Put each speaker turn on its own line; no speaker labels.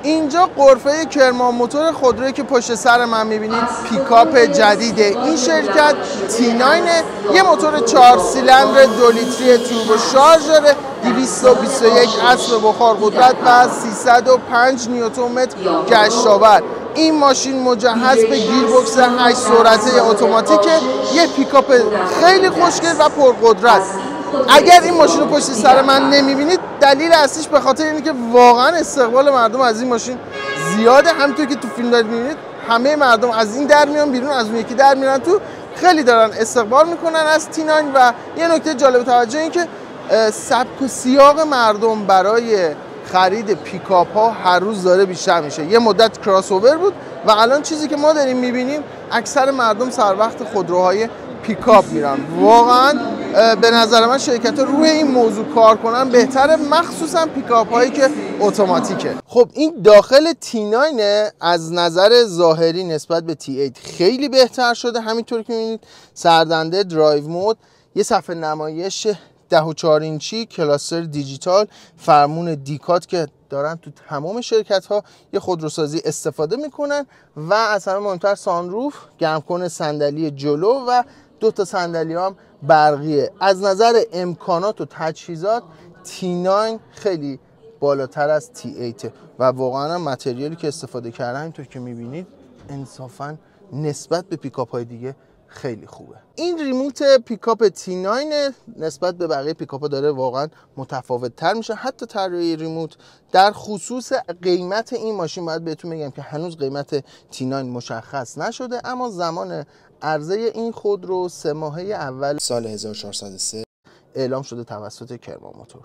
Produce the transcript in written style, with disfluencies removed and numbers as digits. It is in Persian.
اینجا غرفه کرمان موتور خودرویی که پشت سر من میبینید پیکاپ جدیده این شرکت T9، یه موتور 4 سیلندر 2 لیتری توربو شارژ داره، 221 اسب بخار قدرت و 305 نیوتن متر گشت‌آور. این ماشین مجهز به گیربکس 8 سرعته اتوماتیکه، یه پیکاپ خیلی خوشگل و پرقدرت. اگر این ماشین رو پشت سر من نمیبینید دلیل اصلیش به خاطر اینه که واقعا استقبال مردم از این ماشین زیاده. همونطور که تو فیلم دارید میبینید همه مردم از این در میان بیرون، از اون یکی در میرن تو، خیلی دارن استقبال میکنن از T9. و یه نکته جالب توجه این که سبک و سیاق مردم برای خرید پیکاپ ها هر روز داره بیشتر میشه. یه مدت کراس اوور بود و الان چیزی که ما داریم میبینیم اکثر مردم سر وقت خودروهای پیکاپ میرن. واقعا به نظر من شرکت ها روی این موضوع کار کنن بهتره، مخصوصا پیکاپ هایی که اتوماتیکه. خب این داخل T9 از نظر ظاهری نسبت به T8 خیلی بهتر شده. همینطور که میبینید سردنده درایو مود، یه صفحه نمایش 10.4 اینچی کلاستر دیجیتال، فرمون دیکات که دارن تو تمام شرکت ها یه خودروسازی استفاده میکنن و از همه مهمتر سانروف، گرمکن صندلی جلو و 2 تا صندلی هم برقیه. از نظر امکانات و تجهیزات T9 خیلی بالاتر از T8 و واقعا متریالی که استفاده کردن اینطور که میبینید انصافا نسبت به پیکاپ های دیگه خیلی خوبه. این ریموت پیکاپ T9 نسبت به بقیه پیکاپ داره واقعا متفاوت تر میشه. حتی طراحی ریموت در خصوص قیمت این ماشین باید بهتون بگم که هنوز قیمت T9 مشخص نشده، اما زمان عرضه این خودرو 3 ماهه اول سال 1403 اعلام شده توسط کرمان موتور.